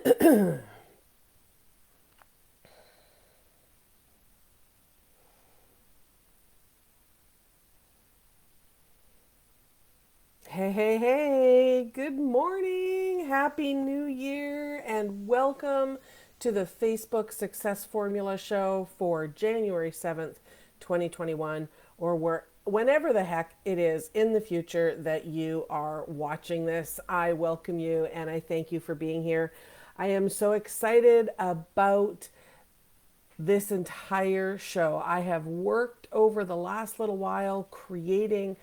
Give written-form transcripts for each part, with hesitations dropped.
Hey, hey, hey, good morning. Happy New Year, and welcome to the Facebook Success Formula Show for January 7th, 2021, or whenever the heck it is in the future that you are watching this. I welcome you and I thank you for being here. I am so excited about this entire show. I have worked over the last little while creating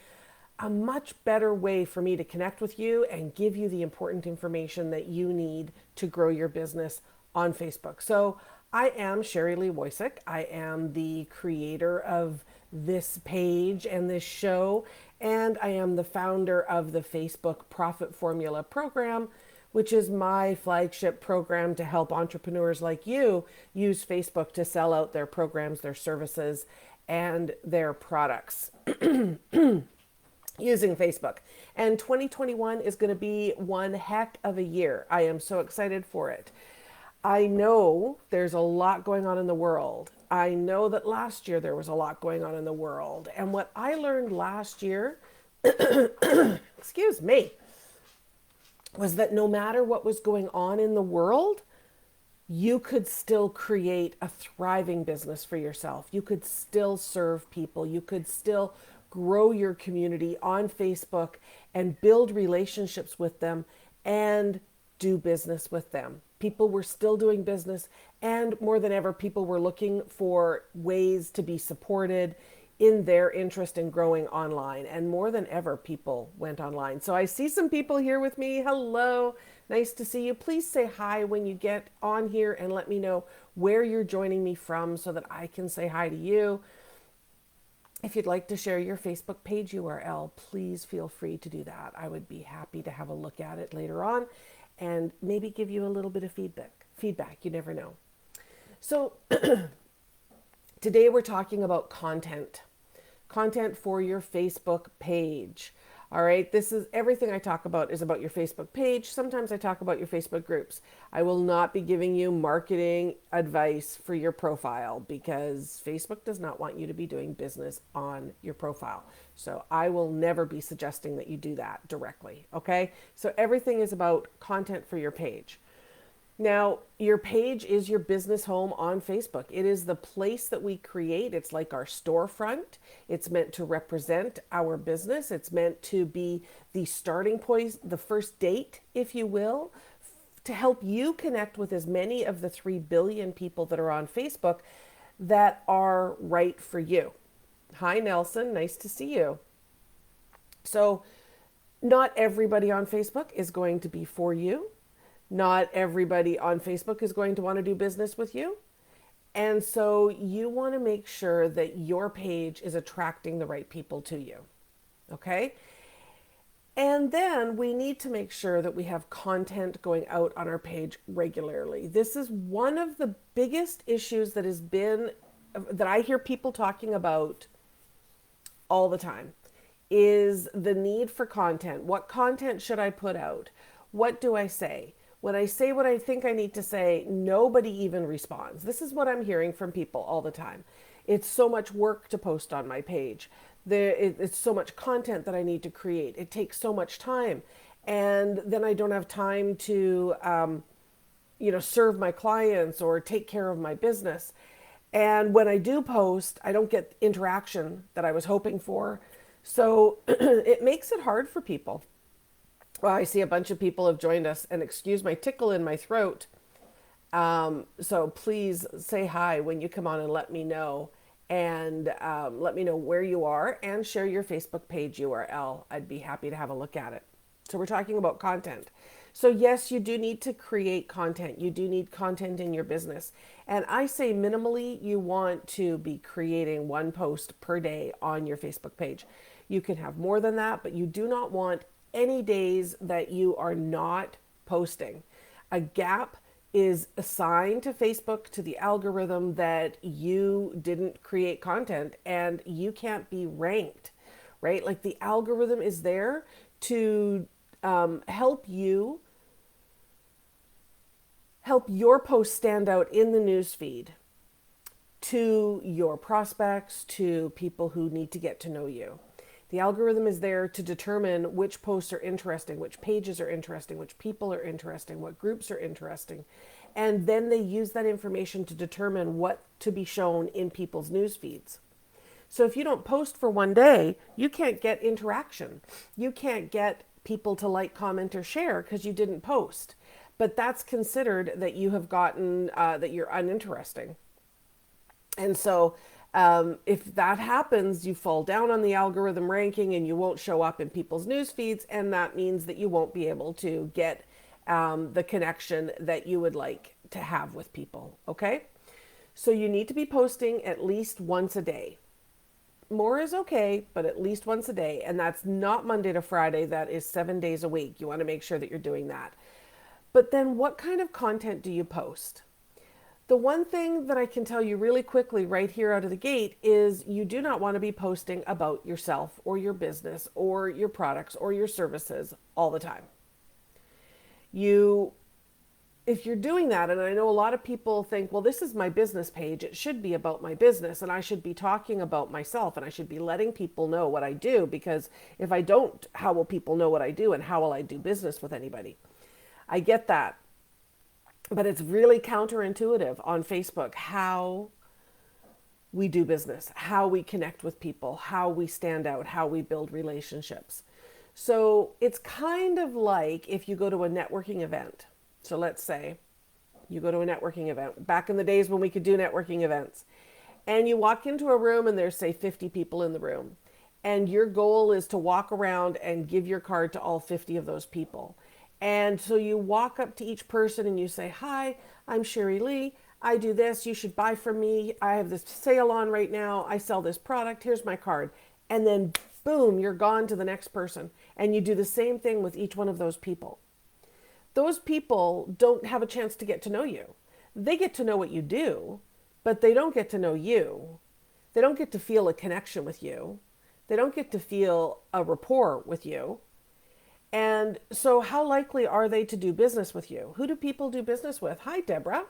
a much better way for me to connect with you and give you the important information that you need to grow your business on Facebook. So I am Sherri-Lee. I am the creator of this page and this show, and I am the founder of the Facebook Profit Formula program, which is my flagship program to help entrepreneurs like you use Facebook to sell out their programs, their services, and their products using Facebook. And 2021 is going to be one heck of a year. I am so excited for it. I know there's a lot going on in the world. I know that last year there was a lot going on in the world. And what I learned last year, excuse me, was that no matter what was going on in the world, you could still create a thriving business for yourself. You could still serve people. You could still grow your community on Facebook and build relationships with them and do business with them. People were still doing business, and more than ever, people were looking for ways to be supported in their interest in growing online. And more than ever, people went online. So I see some people here with me. Hello. Nice to see you. Please say hi when you get on here and let me know where you're joining me from so that I can say hi to you. If you'd like to share your Facebook page URL, please feel free to do that. I would be happy to have a look at it later on and maybe give you a little bit of feedback. You never know. So today we're talking about content for your Facebook page. All right, this is everything I talk about is about your Facebook page. Sometimes I talk about your Facebook groups. I will not be giving you marketing advice for your profile because Facebook does not want you to be doing business on your profile. So I will never be suggesting that you do that directly. Okay, so everything is about content for your page. Now, your page is your business home on Facebook. It is the place that we create. It's like our storefront. It's meant to represent our business. It's meant to be the starting point, the first date, if you will, to help you connect with as many of the 3 billion people that are on Facebook that are right for you. Hi, Nelson. Nice to see you. So, not everybody on Facebook is going to be for you. Not everybody on Facebook is going to want to do business with you. And so you want to make sure that your page is attracting the right people to you. Okay? And then we need to make sure that we have content going out on our page regularly. This is one of the biggest issues that I hear people talking about all the time is the need for content. What content should I put out? What do I say? When I say what I think I need to say, nobody even responds. This is what I'm hearing from people all the time. It's so much work to post on my page. It's so much content that I need to create. It takes so much time. And then I don't have time to, serve my clients or take care of my business. And when I do post, I don't get interaction that I was hoping for. So it makes it hard for people. Well, I see a bunch of people have joined us, and excuse my tickle in my throat. So please say hi when you come on and let me know, and let me know where you are and share your Facebook page URL. I'd be happy to have a look at it. So we're talking about content. So yes, you do need to create content. You do need content in your business. And I say minimally, you want to be creating 1 post per day on your Facebook page. You can have more than that, but you do not want any days that you are not posting. A gap is assigned to Facebook, to the algorithm, that you didn't create content and you can't be ranked, right? Like the algorithm is there to help you help your post stand out in the newsfeed to your prospects, to people who need to get to know you. The algorithm is there to determine which posts are interesting, which pages are interesting, which people are interesting, what groups are interesting. And then they use that information to determine what to be shown in people's news feeds. So if you don't post for one day, you can't get interaction. You can't get people to like, comment, or share because you didn't post. But that's considered that you have gotten, that you're uninteresting. And so if that happens, you fall down on the algorithm ranking and you won't show up in people's news feeds. And that means that you won't be able to get the connection that you would like to have with people. Okay. So you need to be posting at least once a day. More is okay, but at least once a day. And that's not Monday to Friday. That is 7 days a week. You want to make sure that you're doing that. But then what kind of content do you post? The one thing that I can tell you really quickly right here out of the gate is you do not want to be posting about yourself or your business or your products or your services all the time. If you're doing that, and I know a lot of people think, well, this is my business page. It should be about my business and I should be talking about myself and I should be letting people know what I do, because if I don't, how will people know what I do and how will I do business with anybody? I get that. But it's really counterintuitive on Facebook how we do business, how we connect with people, how we stand out, how we build relationships. So it's kind of like if you go to a networking event. So let's say you go to a networking event, back in the days when we could do networking events, and you walk into a room and there's, say, 50 people in the room. And your goal is to walk around and give your card to all 50 of those people. And so you walk up to each person and you say, hi, I'm Sherri-Lee. I do this. You should buy from me. I have this sale on right now. I sell this product. Here's my card. And then boom, you're gone to the next person. And you do the same thing with each one of those people. Those people don't have a chance to get to know you. They get to know what you do, but they don't get to know you. They don't get to feel a connection with you. They don't get to feel a rapport with you. And so how likely are they to do business with you? Who do people do business with? Hi, Deborah.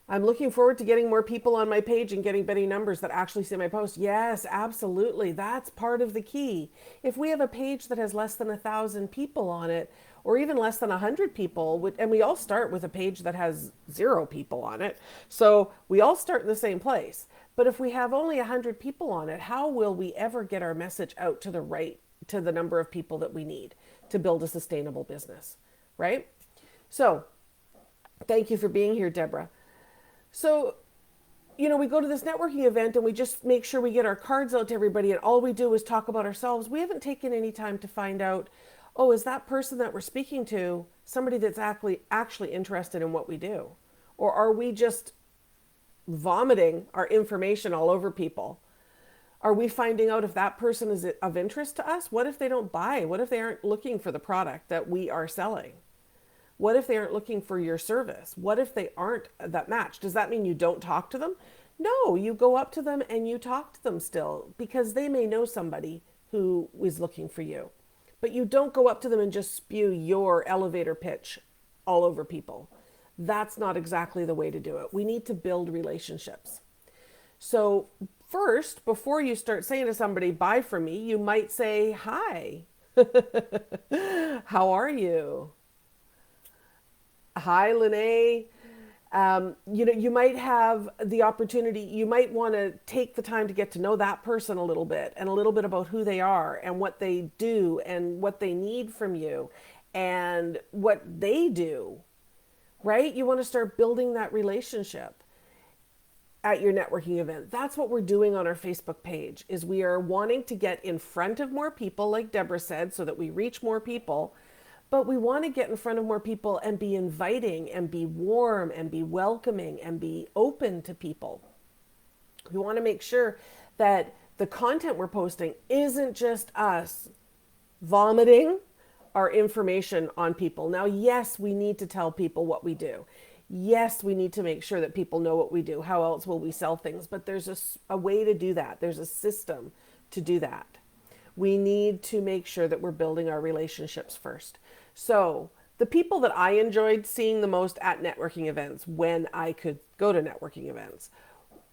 I'm looking forward to getting more people on my page and getting better numbers that actually see my post. Yes, absolutely. That's part of the key. If we have a page that has less than 1,000 people on it, or even less than 100 people, and we all start with a page that has 0 people on it, so we all start in the same place. But if we have only 100 people on it, how will we ever get our message out to the number of people that we need to build a sustainable business, right? So thank you for being here, Deborah. So, we go to this networking event and we just make sure we get our cards out to everybody and all we do is talk about ourselves. We haven't taken any time to find out, oh, is that person that we're speaking to somebody that's actually interested in what we do? Or are we just vomiting our information all over people? Are we finding out if that person is of interest to us? What if they don't buy? What if they aren't looking for the product that we are selling? What if they aren't looking for your service? What if they aren't that match? Does that mean you don't talk to them? No, you go up to them and you talk to them still, because they may know somebody who is looking for you. But you don't go up to them and just spew your elevator pitch all over people. That's not exactly the way to do it. We need to build relationships. So first, before you start saying to somebody, buy from me, you might say, hi, how are you? Hi, Lene. You might have the opportunity, you might want to take the time to get to know that person a little bit and a little bit about who they are and what they do and what they need from you and what they do, right? You want to start building that relationship at your networking event. That's what we're doing on our Facebook page, is we are wanting to get in front of more people, like Deborah said, so that we reach more people. But we want to get in front of more people and be inviting and be warm and be welcoming and be open to people. We want to make sure that the content we're posting isn't just us vomiting our information on people. Now, yes, we need to tell people what we do. Yes, we need to make sure that people know what we do. How else will we sell things? But there's a way to do that. There's a system to do that. We need to make sure that we're building our relationships first. So The people that I enjoyed seeing the most at networking events, when I could go to networking events,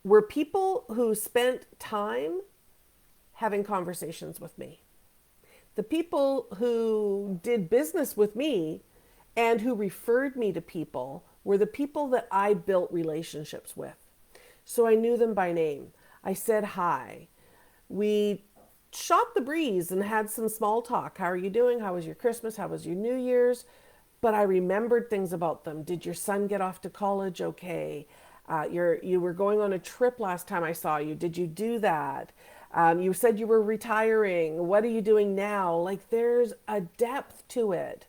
were people who spent time having conversations with me. The people who did business with me and who referred me to people were the people that I built relationships with. So I knew them by name. I said hi. We shot the breeze and had some small talk. How are you doing? How was your Christmas? How was your New Year's? But I remembered things about them. Did your son get off to college okay? You were going on a trip last time I saw you. Did you do that? You said you were retiring. What are you doing now? Like, there's a depth to it.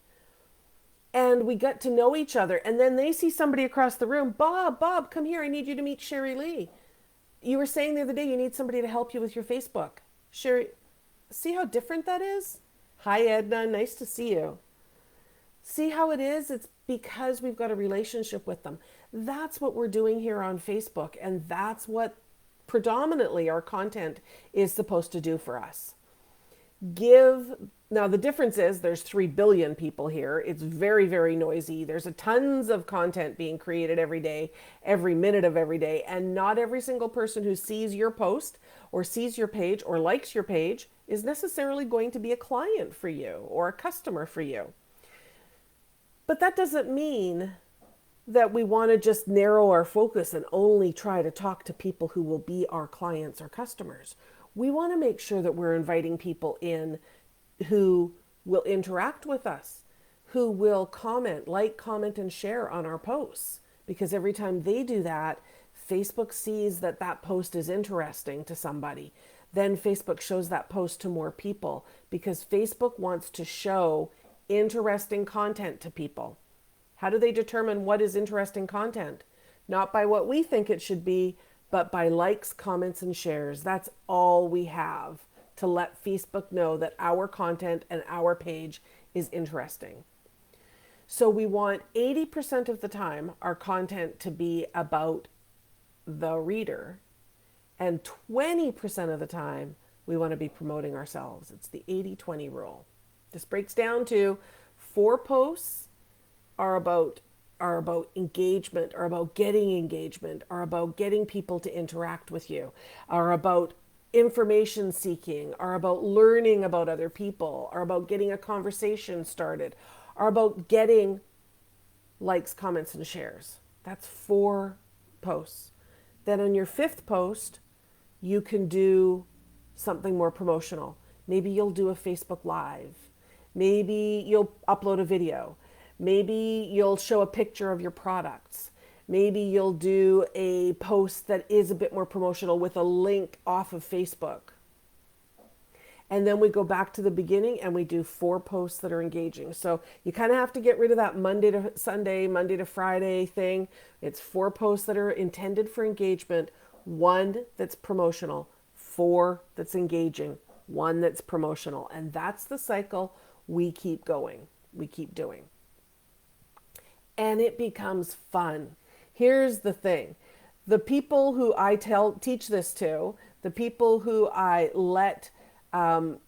And we got to know each other. And then they see somebody across the room. Bob, come here. I need you to meet Sherri-Lee. You were saying the other day you need somebody to help you with your Facebook. Sherry, see how different that is? Hi, Edna. Nice to see you. See how it is? It's because we've got a relationship with them. That's what we're doing here on Facebook. And that's what predominantly our content is supposed to do for us. Now the difference is there's 3 billion people here. It's very, very noisy. There's a tons of content being created every day, every minute of every day. And not every single person who sees your post or sees your page or likes your page is necessarily going to be a client for you or a customer for you. But that doesn't mean that we want to just narrow our focus and only try to talk to people who will be our clients or customers. We want to make sure that we're inviting people in who will interact with us, who will comment, and share on our posts. Because every time they do that, Facebook sees that that post is interesting to somebody. Then Facebook shows that post to more people because Facebook wants to show interesting content to people. How do they determine what is interesting content? Not by what we think it should be, but by likes, comments, and shares. That's all we have to let Facebook know that our content and our page is interesting. So we want 80% of the time our content to be about the reader, and 20% of the time we want to be promoting ourselves. It's the 80-20 rule. This breaks down to 4 posts are about engagement, are about getting engagement, are about getting people to interact with you, are about information seeking, are about learning about other people, are about getting a conversation started, are about getting likes, comments, and shares. That's 4 posts. Then on your 5th post, you can do something more promotional. Maybe you'll do a Facebook Live. Maybe you'll upload a video. Maybe you'll show a picture of your products. Maybe you'll do a post that is a bit more promotional with a link off of Facebook. And then we go back to the beginning and we do 4 posts that are engaging. So you kind of have to get rid of that Monday to Sunday, Monday to Friday thing. It's 4 posts that are intended for engagement, 1 that's promotional, 4 that's engaging, 1 that's promotional. And that's the cycle we keep going, we keep doing. And it becomes fun. Here's the thing. The people who I teach this to, the people who I let that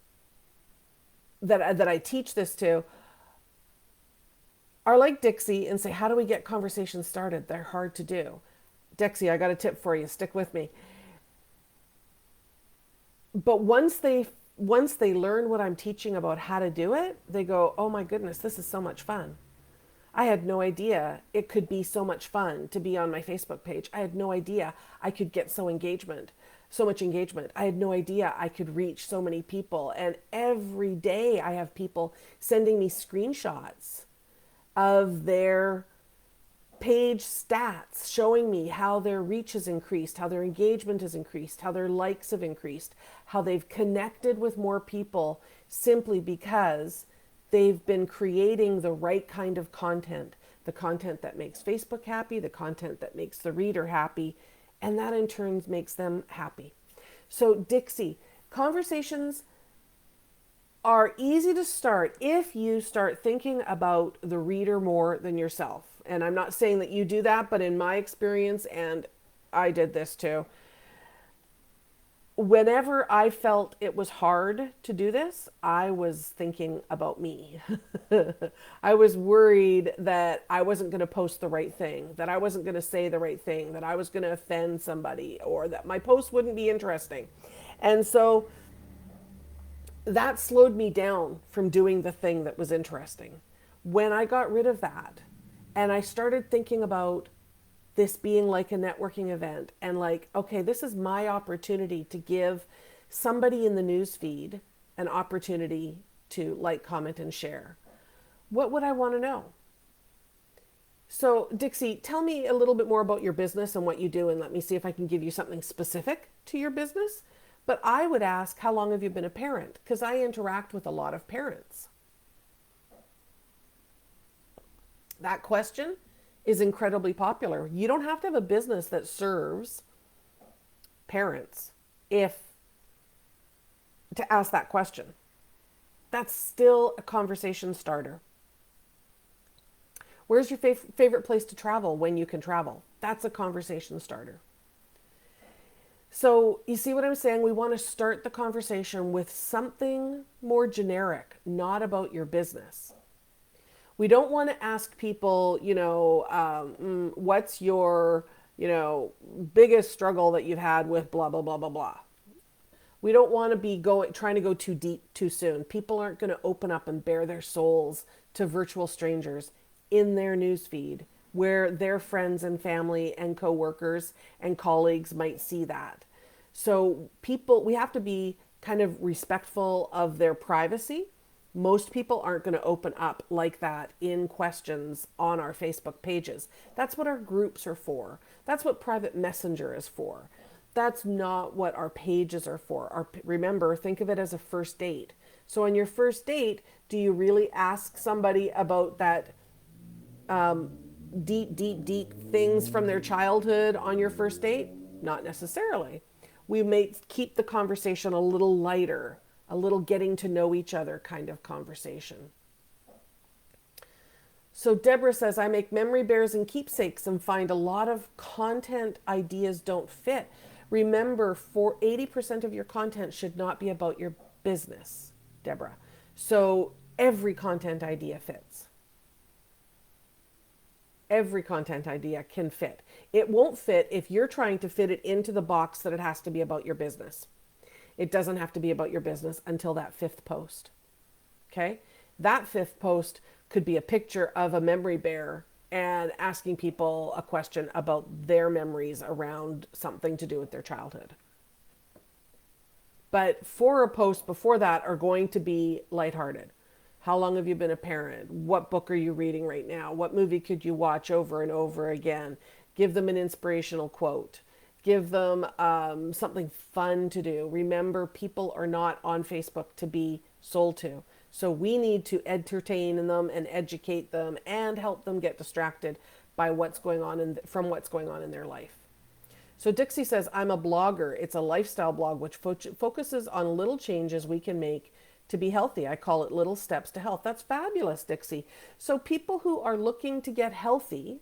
I teach this to are like Dixie and say, how do we get conversations started? They're hard to do. Dixie, I got a tip for you. Stick with me. But once they learn what I'm teaching about how to do it, they go, oh my goodness, this is so much fun. I had no idea it could be so much fun to be on my Facebook page. I had no idea I could get so much engagement. I had no idea I could reach so many people. And every day I have people sending me screenshots of their page stats showing me how their reach has increased, how their engagement has increased, how their likes have increased, how they've connected with more people simply because they've been creating the right kind of content, the content that makes Facebook happy, the content that makes the reader happy, and that in turn makes them happy. So Dixie, conversations are easy to start if you start thinking about the reader more than yourself. And I'm not saying that you do that, but in my experience, and I did this too, whenever I felt it was hard to do this, I was thinking about me. I was worried that I wasn't going to post the right thing, that I wasn't going to say the right thing, that I was going to offend somebody, or that my post wouldn't be interesting. And so that slowed me down from doing the thing that was interesting. When I got rid of that and I started thinking about this being like a networking event and like, okay, this is my opportunity to give somebody in the news feed an opportunity to like, comment, and share. What would I want to know? So, Dixie, tell me a little bit more about your business and what you do, and let me see if I can give you something specific to your business. But I would ask, how long have you been a parent? Because I interact with a lot of parents. That question is incredibly popular. You don't have to have a business that serves parents if to ask that question. That's still a conversation starter. Where's your favorite place to travel when you can travel? That's a conversation starter. So you see what I'm saying? We want to start the conversation with something more generic, not about your business. We don't want to ask people, what's your, biggest struggle that you've had with blah, blah, blah, blah, blah. We don't want to be trying to go too deep too soon. People aren't going to open up and bare their souls to virtual strangers in their newsfeed where their friends and family and coworkers and colleagues might see that. So we have to be kind of respectful of their privacy. Most people aren't going to open up like that in questions on our Facebook pages. That's what our groups are for. That's what private messenger is for. That's not what our pages are for. Remember, think of it as a first date. So on your first date, do you really ask somebody about that deep things from their childhood on your first date? Not necessarily. We may keep the conversation a little lighter, a little getting to know each other kind of conversation. So Deborah says, I make memory bears and keepsakes and find a lot of content ideas don't fit. Remember, 80% of your content should not be about your business, Deborah. So every content idea fits. Every content idea can fit. It won't fit if you're trying to fit it into the box that it has to be about your business. It doesn't have to be about your business until that fifth post. Okay? That fifth post could be a picture of a memory bear and asking people a question about their memories around something to do with their childhood. But 4 posts before that are going to be lighthearted. How long have you been a parent? What book are you reading right now? What movie could you watch over and over again? Give them an inspirational quote. Give them something fun to do. Remember, people are not on Facebook to be sold to. So we need to entertain them and educate them and help them get distracted by what's going on from what's going on in their life. So Dixie says, I'm a blogger. It's a lifestyle blog which focuses on little changes we can make to be healthy. I call it Little Steps to Health. That's fabulous, Dixie. So people who are looking to get healthy,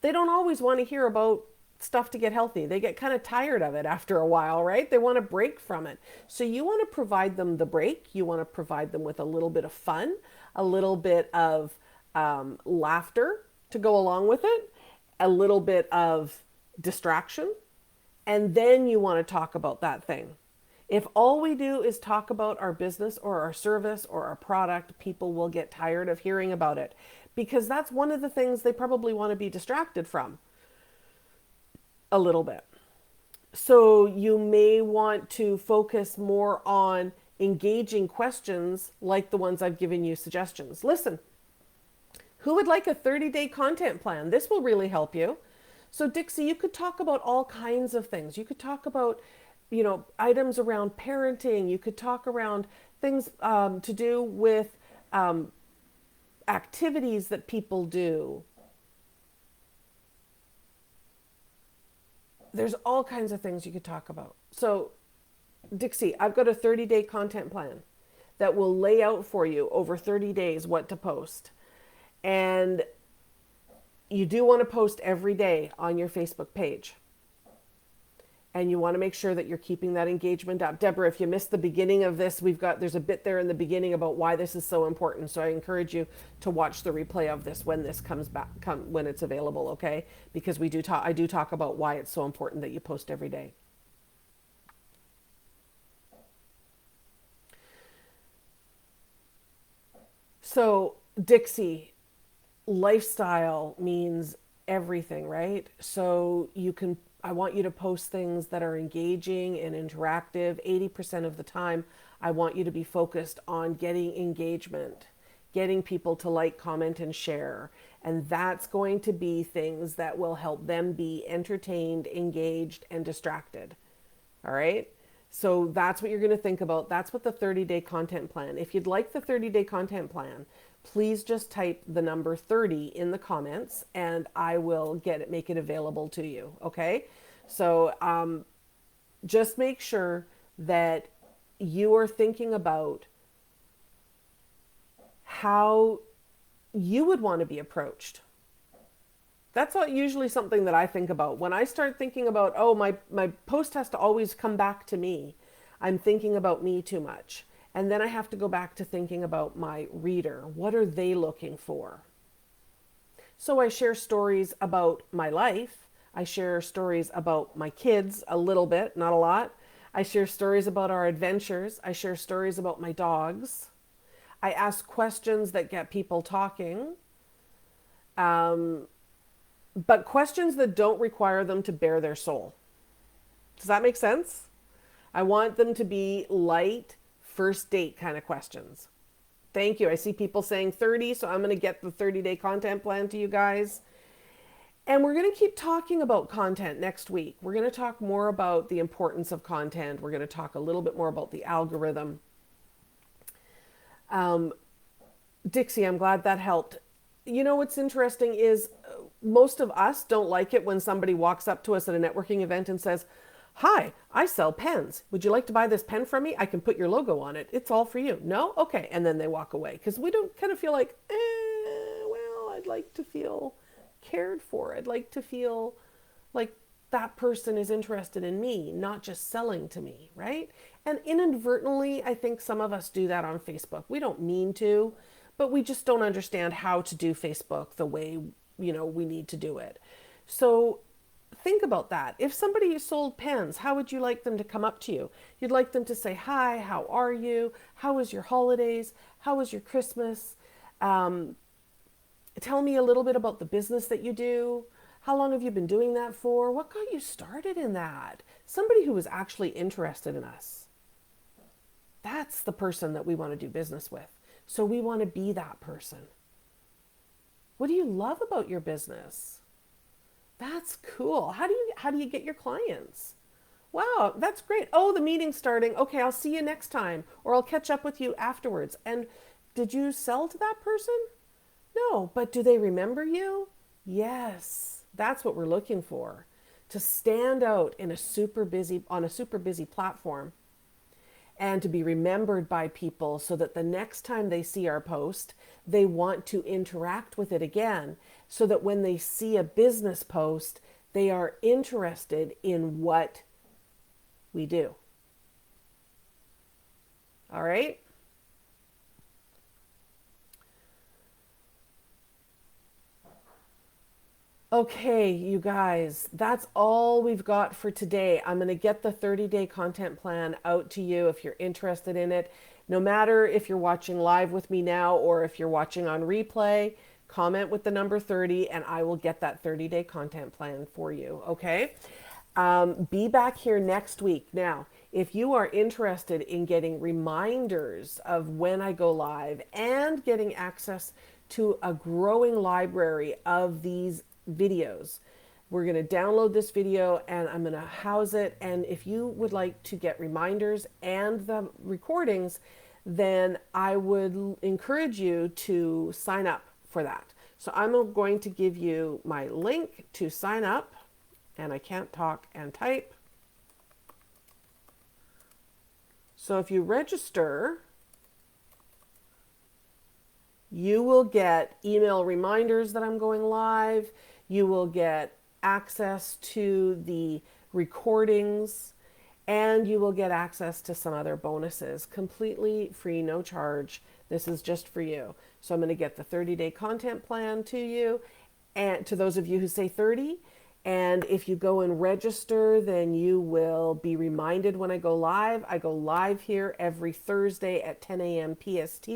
they don't always want to hear about stuff to get healthy. They get kind of tired of it after a while, right? They want a break from it. So you want to provide them the break. You want to provide them with a little bit of fun, a little bit of laughter to go along with it, a little bit of distraction, and then you want to talk about that thing. If all we do is talk about our business or our service or our product, people will get tired of hearing about it because that's one of the things they probably want to be distracted from a little bit. So you may want to focus more on engaging questions like the ones I've given you suggestions. Listen, who would like a 30-day content plan? This will really help you. So Dixie, you could talk about all kinds of things. You could talk about items around parenting. You could talk around things to do with activities that people do. There's all kinds of things you could talk about. So Dixie, I've got a 30-day content plan that will lay out for you over 30 days what to post. And you do want to post every day on your Facebook page. and you want to make sure that you're keeping that engagement up. Deborah, if you missed the beginning of this, there's a bit there in the beginning about why this is so important. So I encourage you to watch the replay of this when this comes back, when it's available, okay? Because I do talk about why it's so important that you post every day. So Dixie Lifestyle means everything, right? So I want you to post things that are engaging and interactive. 80% of the time, I want you to be focused on getting engagement, getting people to like, comment, and share. And that's going to be things that will help them be entertained, engaged, and distracted. All right? So that's what you're going to think about. That's what the 30-day content plan. If you'd like the 30-day content plan, please just type the number 30 in the comments and I will make it available to you. Okay. So just make sure that you are thinking about how you would want to be approached. That's not usually something that I think about. When I start thinking about, oh, my post has to always come back to me, I'm thinking about me too much. And then I have to go back to thinking about my reader. What are they looking for? So I share stories about my life. I share stories about my kids a little bit, not a lot. I share stories about our adventures. I share stories about my dogs. I ask questions that get people talking. But questions that don't require them to bare their soul. Does that make sense? I want them to be light, first date kind of questions. Thank you. I see people saying 30, so I'm going to get the 30-day content plan to you guys. And we're going to keep talking about content next week. We're going to talk more about the importance of content. We're going to talk a little bit more about the algorithm. Dixie, I'm glad that helped. You know what's interesting is most of us don't like it when somebody walks up to us at a networking event and says, "Hi, I sell pens. Would you like to buy this pen from me? I can put your logo on it. It's all for you." No? Okay. And then they walk away because we don't kind of feel like, well, I'd like to feel cared for. I'd like to feel like that person is interested in me, not just selling to me, right? And inadvertently, I think some of us do that on Facebook. We don't mean to, but we just don't understand how to do Facebook the way, we need to do it. So think about that. If somebody sold pens, how would you like them to come up to you? You'd like them to say, "Hi, how are you? How was your holidays? How was your Christmas? Tell me a little bit about the business that you do. How long have you been doing that for? What got you started in that?" Somebody who was actually interested in us. That's the person that we want to do business with. So we want to be that person. What do you love about your business? That's cool. How do you get your clients? Wow, that's great. Oh, the meeting's starting. Okay, I'll see you next time, or I'll catch up with you afterwards. And did you sell to that person? No, but do they remember you? Yes. That's what we're looking for. To stand out on a super busy platform and to be remembered by people so that the next time they see our post, they want to interact with it again, so that when they see a business post, they are interested in what we do. All right? Okay, you guys, that's all we've got for today. I'm going to get the 30-day content plan out to you if you're interested in it. No matter if you're watching live with me now or if you're watching on replay, comment with the number 30 and I will get that 30-day content plan for you, okay? Be back here next week. Now, if you are interested in getting reminders of when I go live and getting access to a growing library of these videos, we're going to download this video and I'm going to house it. And if you would like to get reminders and the recordings, then I would encourage you to sign up for that. So I'm going to give you my link to sign up, and I can't talk and type. So if you register, you will get email reminders that I'm going live. You will get access to the recordings, and you will get access to some other bonuses completely free, no charge. This is just for you. So I'm going to get the 30-day content plan to you, and to those of you who say 30. And if you go and register, then you will be reminded when I go live. I go live here every Thursday at 10 a.m. PST.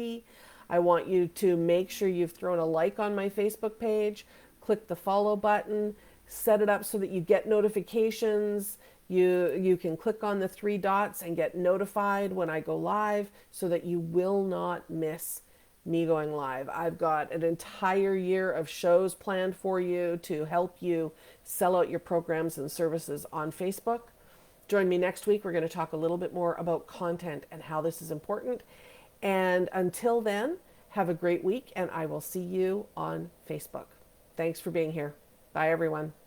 I want you to make sure you've thrown a like on my Facebook page, click the follow button, set it up so that you get notifications. You can click on the 3 dots and get notified when I go live so that you will not miss me going live. I've got an entire year of shows planned for you to help you sell out your programs and services on Facebook. Join me next week. We're going to talk a little bit more about content and how this is important. And until then, have a great week, and I will see you on Facebook. Thanks for being here. Bye, everyone.